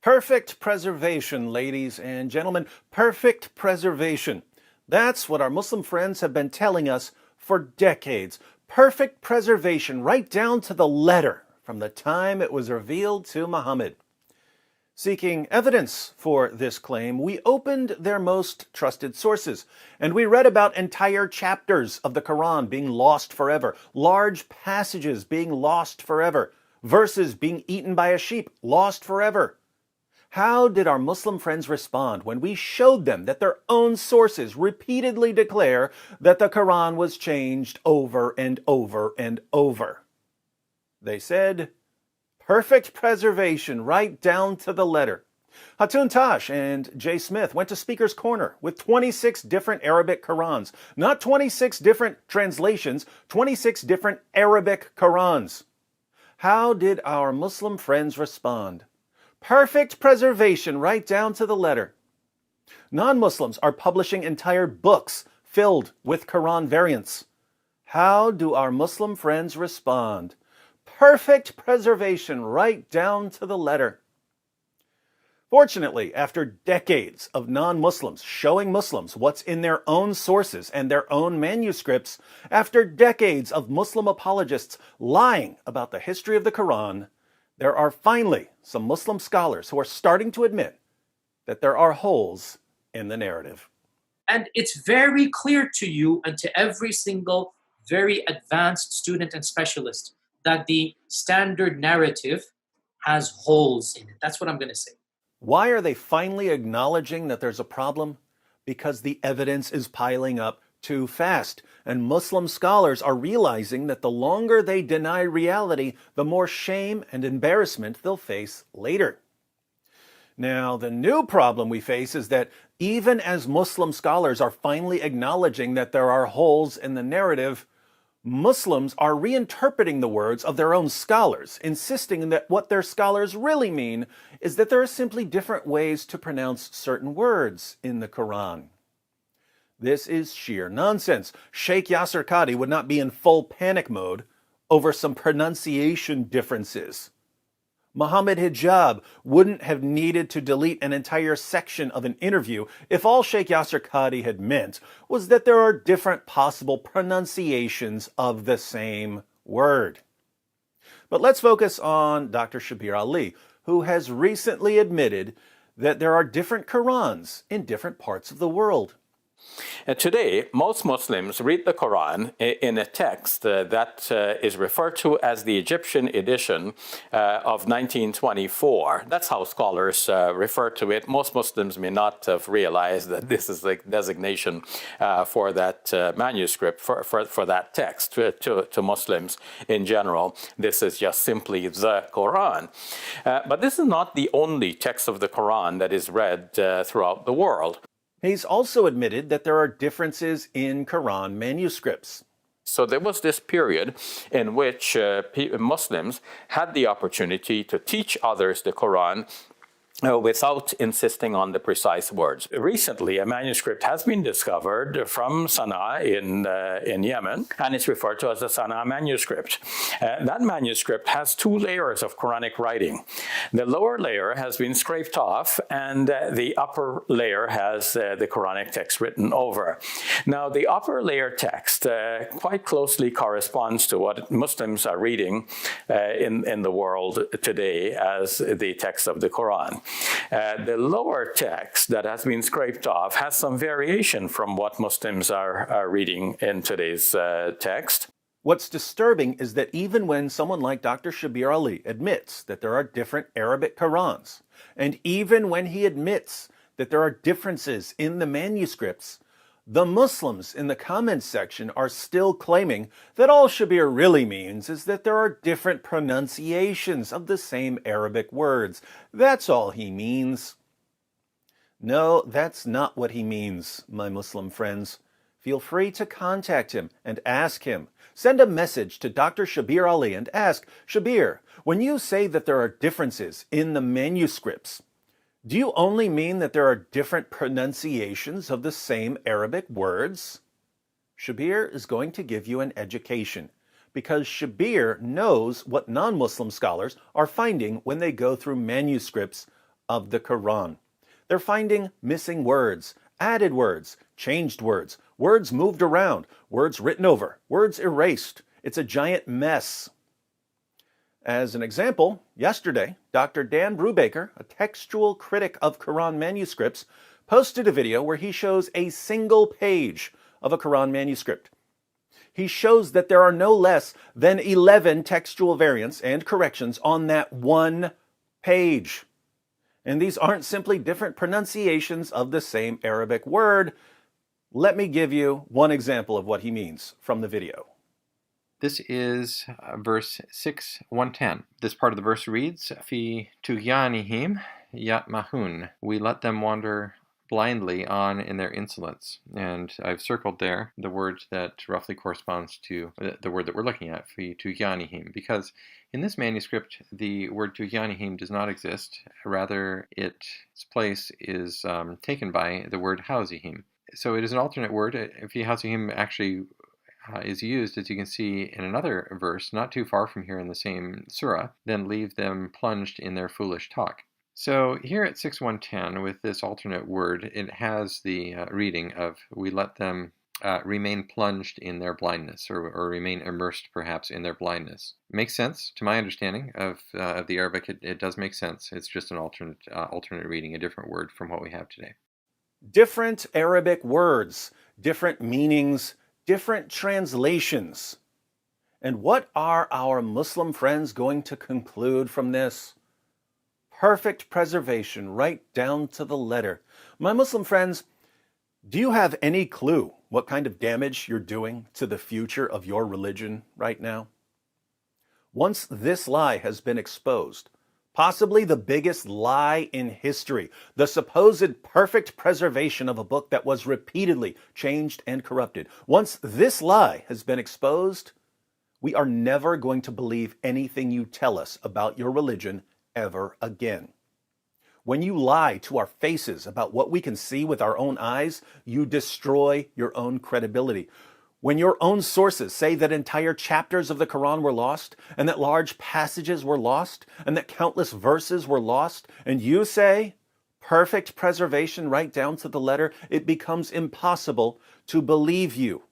Perfect preservation, ladies and gentlemen. Perfect preservation. That's what our Muslim friends have been telling us for decades. Perfect preservation, right down to the letter, from the time it was revealed to Muhammad. Seeking evidence for this claim, we opened their most trusted sources, and we read about entire chapters of the Quran being lost forever, large passages being lost forever, verses being eaten by a sheep, lost forever. How did our Muslim friends respond when we showed them that their own sources repeatedly declare that the Quran was changed over and over and over? They said, perfect preservation right down to the letter. Hatun Tash and Jay Smith went to Speaker's Corner with 26 different Arabic Qurans. Not 26 different translations, 26 different Arabic Qurans. How did our Muslim friends respond? Perfect preservation right down to the letter. Non-Muslims are publishing entire books filled with Quran variants. How do our Muslim friends respond? Perfect preservation right down to the letter. Fortunately, after decades of non-Muslims showing Muslims what's in their own sources and their own manuscripts, after decades of Muslim apologists lying about the history of the Quran, there are finally some Muslim scholars who are starting to admit that there are holes in the narrative. And it's very clear to you and to every single very advanced student and specialist that the standard narrative has holes in it. That's what I'm going to say. Why are they finally acknowledging that there's a problem? Because the evidence is piling up too fast, and Muslim scholars are realizing that the longer they deny reality, the more shame and embarrassment they'll face later. Now, the new problem we face is that even as Muslim scholars are finally acknowledging that there are holes in the narrative, Muslims are reinterpreting the words of their own scholars, insisting that what their scholars really mean is that there are simply different ways to pronounce certain words in the Quran. This is sheer nonsense. Sheikh Yasser Qadhi would not be in full panic mode over some pronunciation differences. Muhammad Hijab wouldn't have needed to delete an entire section of an interview if all Sheikh Yasser Qadhi had meant was that there are different possible pronunciations of the same word. But let's focus on Dr. Shabir Ali, who has recently admitted that there are different Qurans in different parts of the world. Today, most Muslims read the Quran in a text that is referred to as the Egyptian edition of 1924. That's how scholars refer to it. Most Muslims may not have realized that this is the designation for that manuscript, for that text. To Muslims in general, this is just simply the Quran. But this is not the only text of the Quran that is read throughout the world. He's also admitted that there are differences in Quran manuscripts. So there was this period in which Muslims had the opportunity to teach others the Quran without insisting on the precise words. Recently, a manuscript has been discovered from Sana'a in Yemen, and it's referred to as the Sana'a manuscript. That manuscript has two layers of Quranic writing. The lower layer has been scraped off, and the upper layer has the Quranic text written over. Now, the upper layer text quite closely corresponds to what Muslims are reading in the world today as the text of the Quran. The lower text that has been scraped off has some variation from what Muslims are reading in today's text. What's disturbing is that even when someone like Dr. Shabir Ali admits that there are different Arabic Qurans, and even when he admits that there are differences in the manuscripts, the Muslims in the comments section are still claiming that all Shabir really means is that there are different pronunciations of the same Arabic words. That's all he means. No, that's not what he means, my Muslim friends. Feel free to contact him and ask him. Send a message to Dr. Shabir Ali and ask, Shabir, when you say that there are differences in the manuscripts, do you only mean that there are different pronunciations of the same Arabic words? Shabir is going to give you an education, because Shabir knows what non-Muslim scholars are finding when they go through manuscripts of the Quran. They're finding missing words, added words, changed words, words moved around, words written over, words erased. It's a giant mess. As an example, yesterday, Dr. Dan Brubaker, a textual critic of Quran manuscripts, posted a video where he shows a single page of a Quran manuscript. He shows that there are no less than 11 textual variants and corrections on that one page. And these aren't simply different pronunciations of the same Arabic word. Let me give you one example of what he means from the video. This is verse 6:110. This part of the verse reads, Fi tughyanihim yatmahun. We let them wander blindly on in their insolence. And I've circled there the word that roughly corresponds to the word that we're looking at, Fi tughyanihim, because in this manuscript, the word tughyanihim does not exist. Rather, its place is taken by the word hauzihim. So it is an alternate word. Fi hauzihim actually is used, as you can see in another verse, not too far from here in the same surah, then leave them plunged in their foolish talk. So here at 6:110, with this alternate word, it has the reading of, we let them remain plunged in their blindness, or remain immersed perhaps in their blindness. Makes sense to my understanding of the Arabic. It does make sense. It's just an alternate reading, a different word from what we have today. Different Arabic words, different meanings, different translations. And what are our Muslim friends going to conclude from this? Perfect preservation right down to the letter. My Muslim friends, do you have any clue what kind of damage you're doing to the future of your religion right now? Once this lie has been exposed, possibly the biggest lie in history, the supposed perfect preservation of a book that was repeatedly changed and corrupted. Once this lie has been exposed, we are never going to believe anything you tell us about your religion ever again. When you lie to our faces about what we can see with our own eyes, you destroy your own credibility. When your own sources say that entire chapters of the Quran were lost, and that large passages were lost, and that countless verses were lost, and you say, perfect preservation right down to the letter, it becomes impossible to believe you.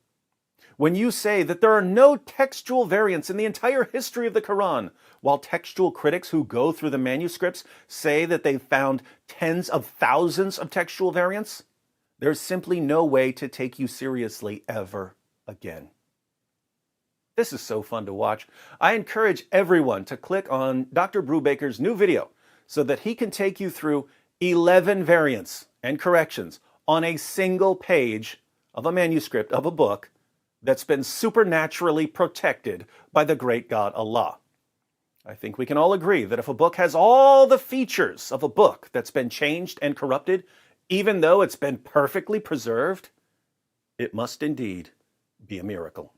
When you say that there are no textual variants in the entire history of the Quran, while textual critics who go through the manuscripts say that they've found tens of thousands of textual variants, there's simply no way to take you seriously ever again. This is so fun to watch. I encourage everyone to click on Dr. Brubaker's new video so that he can take you through 11 variants and corrections on a single page of a manuscript of a book that's been supernaturally protected by the great God Allah. I think we can all agree that if a book has all the features of a book that's been changed and corrupted, even though it's been perfectly preserved, it must indeed be a miracle.